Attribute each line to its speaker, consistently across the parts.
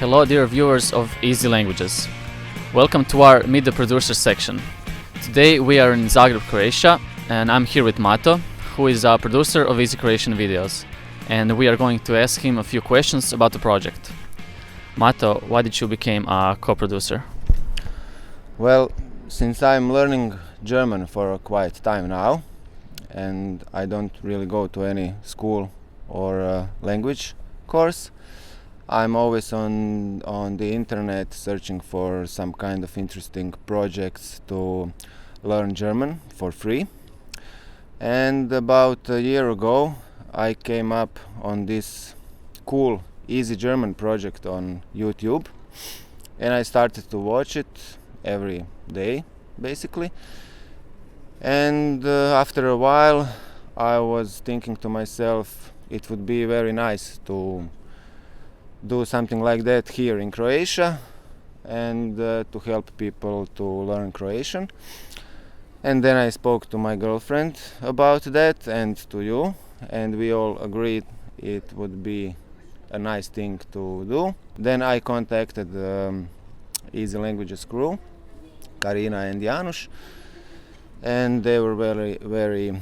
Speaker 1: Hello dear viewers of Easy Languages. Welcome to our Meet the Producer section. Today we are in Zagreb, Croatia, and I'm here with Mato, who is a producer of Easy Croatian videos, and we are going to ask him a few questions about the project. Mato, why did you become a co-producer?
Speaker 2: Well, since I'm learning German for quite time now, and I don't really go to any school or language course, I'm always on the internet searching for some kind of interesting projects to learn German for free. And about a year ago, I came up on this cool Easy German project on YouTube, and I started to watch it every day, basically. And after a while, I was thinking to myself, it would be very nice to do something like that here in Croatia and to help people to learn Croatian. And then I spoke to my girlfriend about that and to you, and we all agreed it would be a nice thing to do. Then I contacted Easy Languages crew, Karina and Janusz, and they were very, very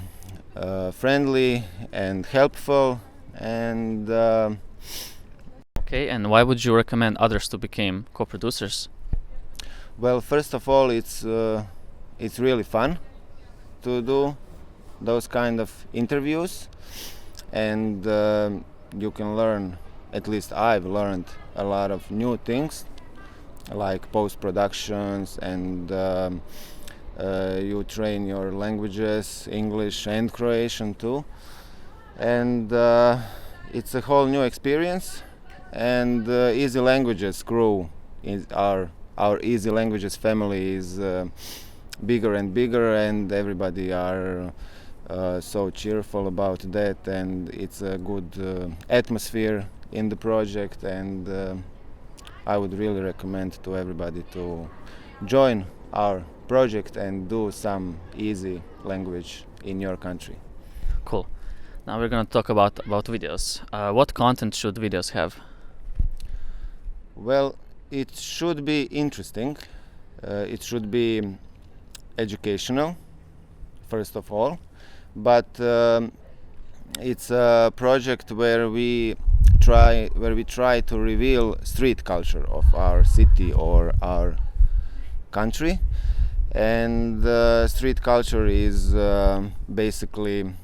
Speaker 2: friendly and helpful. And
Speaker 1: Okay, and why would you recommend others to become co-producers?
Speaker 2: well, first of all, it's really fun to do those kind of interviews, and you can learn, at least I've learned a lot of new things like post-productions, and you train your languages, English and Croatian too, and it's a whole new experience. And Easy Languages crew is our Easy Languages family is bigger and bigger, and everybody are so cheerful about that, and it's a good atmosphere in the project, and I would really recommend to everybody to join our project and do some easy language in your country.
Speaker 1: Cool. Now we're going to talk about videos. What content should videos have?
Speaker 2: Well, it should be interesting. It should be educational, first of all, but it's a project where we try to reveal street culture of our city or our country. And street culture is basically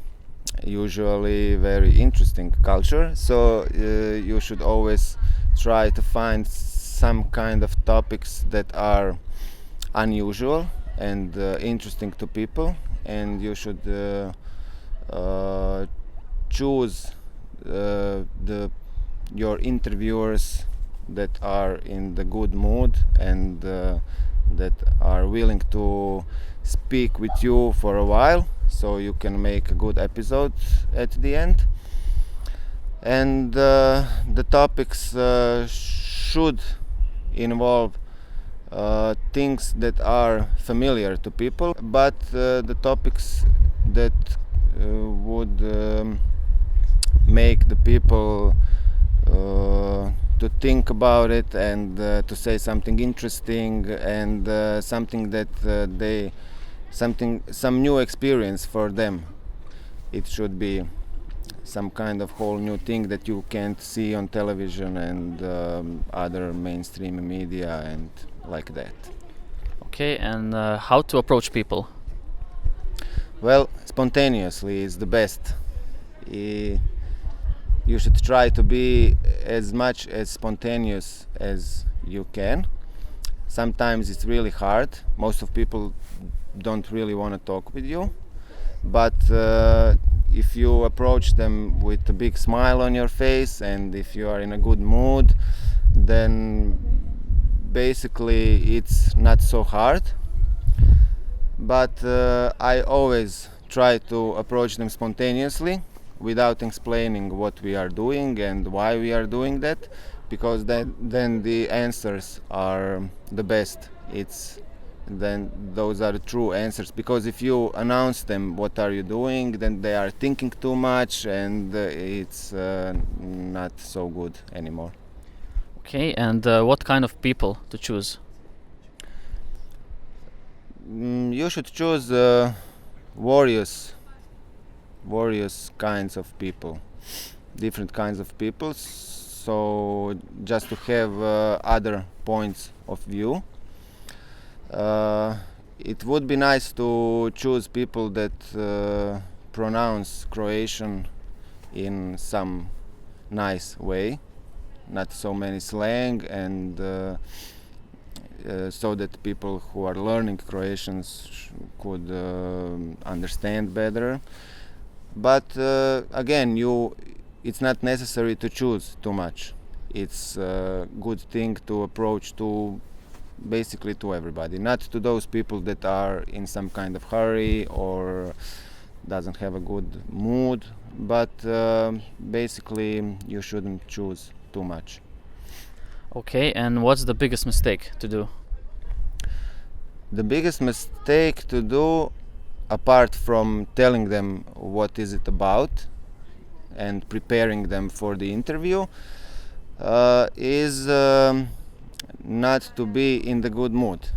Speaker 2: usually very interesting culture, so you should always try to find some kind of topics that are unusual and interesting to people, and you should choose your interviewers that are in the good mood and that are willing to speak with you for a while, so you can make a good episode at the end. And the topics should involve things that are familiar to people, but the topics that would make the people to think about it and to say something interesting, and something that some new experience for them. It should be some kind of whole new thing that you can't see on television and other mainstream media and like that.
Speaker 1: Okay, and how to approach people?
Speaker 2: Well, spontaneously is the best. You should try to be as much as spontaneous as you can. Sometimes it's really hard. Most of people don't really want to talk with you, but if you approach them with a big smile on your face and if you are in a good mood, then basically it's not so hard. But I always try to approach them spontaneously without explaining what we are doing and why we are doing that, because then the answers are the best. Then those are the true answers, because if you announce them what are you doing, then they are thinking too much, and it's not so good anymore.
Speaker 1: Okay, and what kind of people to choose?
Speaker 2: You should choose various kinds of people, different kinds of people, so just to have other points of view. It would be nice to choose people that pronounce Croatian in some nice way, not so many slang, and so that people who are learning Croatian could understand better. But again, it's not necessary to choose too much. It's a good thing to approach to basically to everybody, not to those people that are in some kind of hurry or doesn't have a good mood, but basically you shouldn't choose too much.
Speaker 1: Okay, and what's the biggest mistake to do?
Speaker 2: The biggest mistake to do, apart from telling them what is it about and preparing them for the interview, is not to be in the good mood.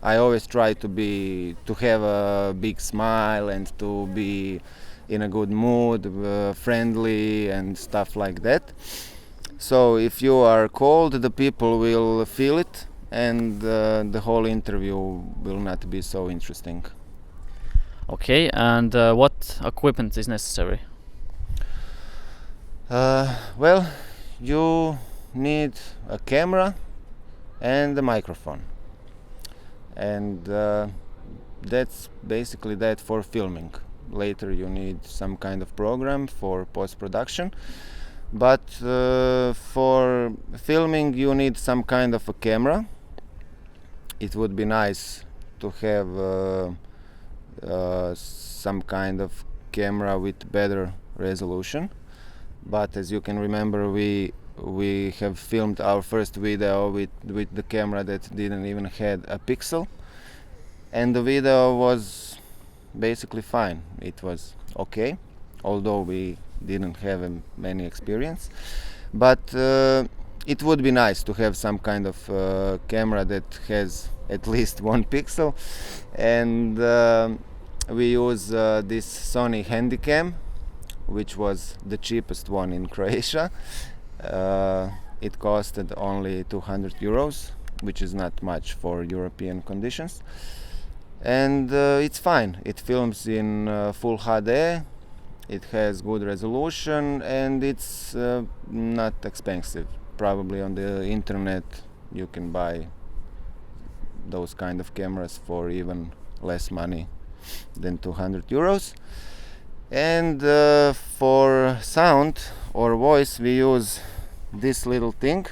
Speaker 2: I always try to have a big smile and to be in a good mood, friendly and stuff like that. So if you are cold, the people will feel it, and the whole interview will not be so interesting.
Speaker 1: Okay, and what equipment is necessary?
Speaker 2: Well, you need a camera and a microphone, and that's basically that for filming. Later you need some kind of program for post-production, but for filming you need some kind of a camera. It would be nice to have some kind of camera with better resolution, but as you can remember, we have filmed our first video with the camera that didn't even had a pixel, and the video was basically fine. It was okay, although we didn't have many experience, but it would be nice to have some kind of camera that has at least one pixel, and we use this Sony Handycam, which was the cheapest one in Croatia. It costed only 200 euros, which is not much for European conditions, and it's fine. It films in full HD, it has good resolution, and it's not expensive. Probably on the internet you can buy those kind of cameras for even less money than 200 euros. And for sound or voice we use this little thing,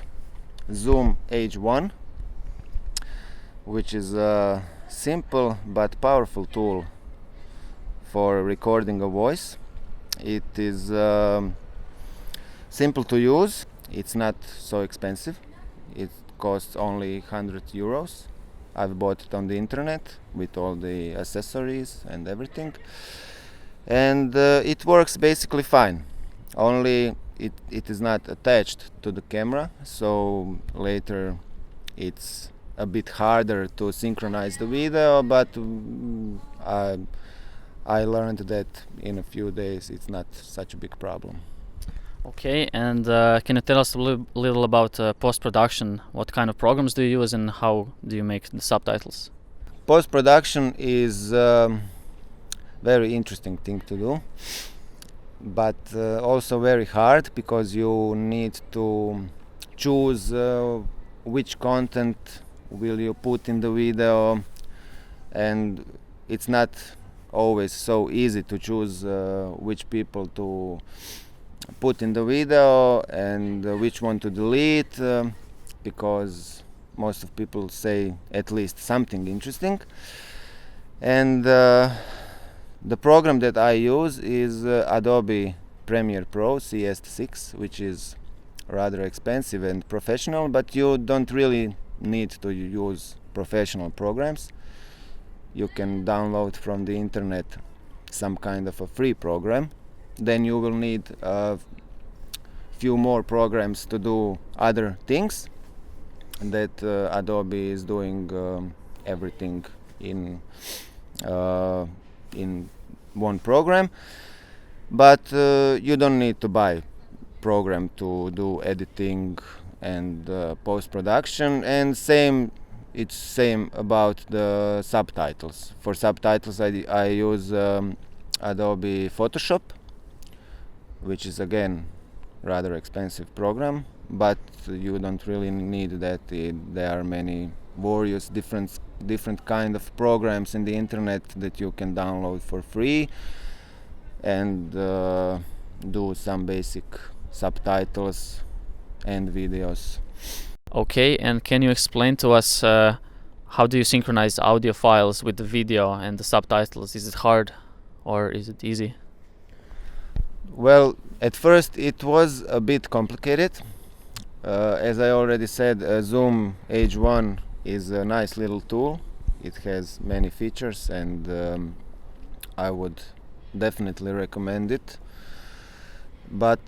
Speaker 2: Zoom H1, which is a simple but powerful tool for recording a voice. It is simple to use, it's not so expensive, it costs only 100 euros. I've bought it on the internet with all the accessories and everything, and it works basically fine, only it is not attached to the camera, so later it's a bit harder to synchronize the video, but I learned that in a few days it's not such a big problem.
Speaker 1: Okay, and can you tell us a little about post-production? What kind of programs do you use and how do you make the subtitles?
Speaker 2: Post-production is very interesting thing to do, but also very hard, because you need to choose which content will you put in the video, and it's not always so easy to choose which people to put in the video and which one to delete, because most of people say at least something interesting. And the program that I use is Adobe Premiere Pro CS6, which is rather expensive and professional, but you don't really need to use professional programs. You can download from the internet some kind of a free program. Then you will need a few more programs to do other things. That Adobe is doing everything in one program, but you don't need to buy program to do editing and post-production. And it's same about the subtitles. For subtitles I use Adobe Photoshop, which is again rather expensive program, but you don't really need that. There are many various different kind of programs in the internet that you can download for free and do some basic subtitles and videos.
Speaker 1: Okay, and can you explain to us how do you synchronize audio files with the video and the subtitles? Is it hard or is it easy?
Speaker 2: Well, at first it was a bit complicated. As I already said, Zoom H1 is a nice little tool. It has many features and I would definitely recommend it. But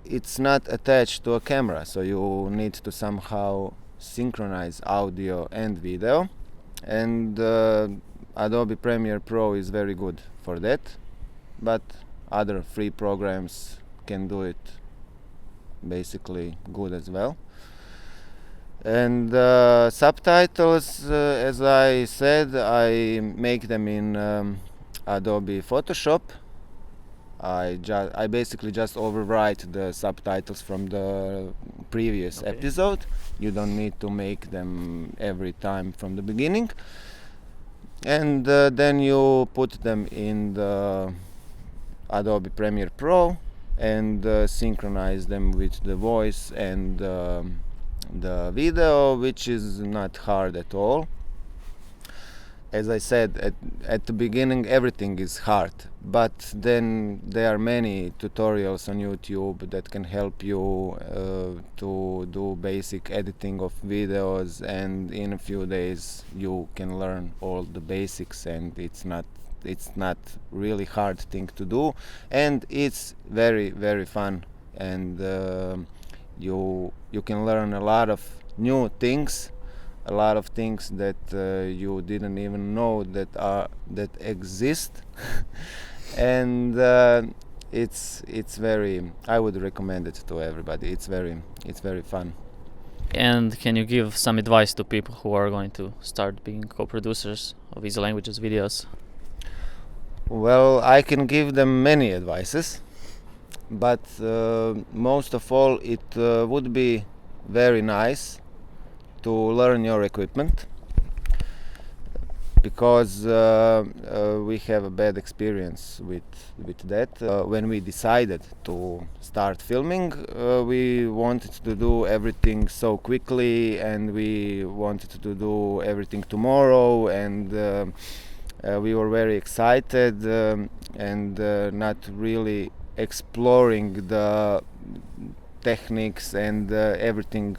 Speaker 2: it's not attached to a camera, so you need to somehow synchronize audio and video. And Adobe Premiere Pro is very good for that, but other free programs can do it basically good as well. And subtitles, as I said, I make them in Adobe Photoshop. I basically just overwrite the subtitles from the previous episode. You don't need to make them every time from the beginning. And then you put them in the Adobe Premiere Pro and synchronize them with the voice and the video, which is not hard at all. As I said at the beginning, everything is hard, but then there are many tutorials on YouTube that can help you to do basic editing of videos, and in a few days you can learn all the basics, and it's not really hard thing to do, and it's very, very fun, and you can learn a lot of new things, a lot of things that you didn't even know that exist. And it's very, I would recommend it to everybody. It's very fun.
Speaker 1: And can you give some advice to people who are going to start being co-producers of Easy Languages videos?
Speaker 2: Well, I can give them many advices, but most of all it would be very nice to learn your equipment, because we have a bad experience with that. When we decided to start filming, we wanted to do everything so quickly, and we wanted to do everything tomorrow, and we were very excited and not really exploring the techniques and everything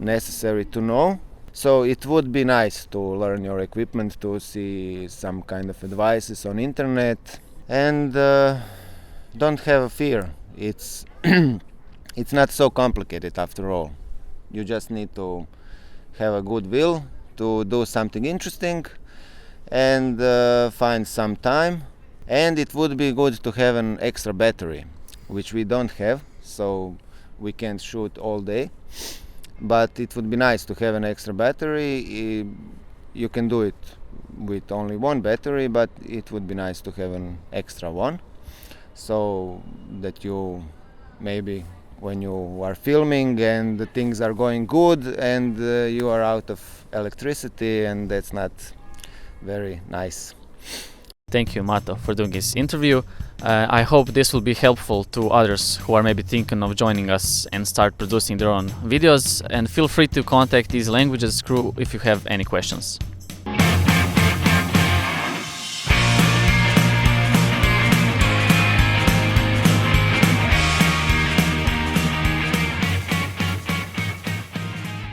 Speaker 2: necessary to know. So it would be nice to learn your equipment, to see some kind of advices on internet, and don't have a fear. It's it's not so complicated after all. You just need to have a good will to do something interesting and find some time. And it would be good to have an extra battery, which we don't have, so we can't shoot all day. But it would be nice to have an extra battery. You can do it with only one battery, but it would be nice to have an extra one, so that you maybe when you are filming and the things are going good and you are out of electricity, and that's not very nice.
Speaker 1: Thank you, Mato, for doing this interview. I hope this will be helpful to others who are maybe thinking of joining us and start producing their own videos. And feel free to contact Easy Languages crew if you have any questions.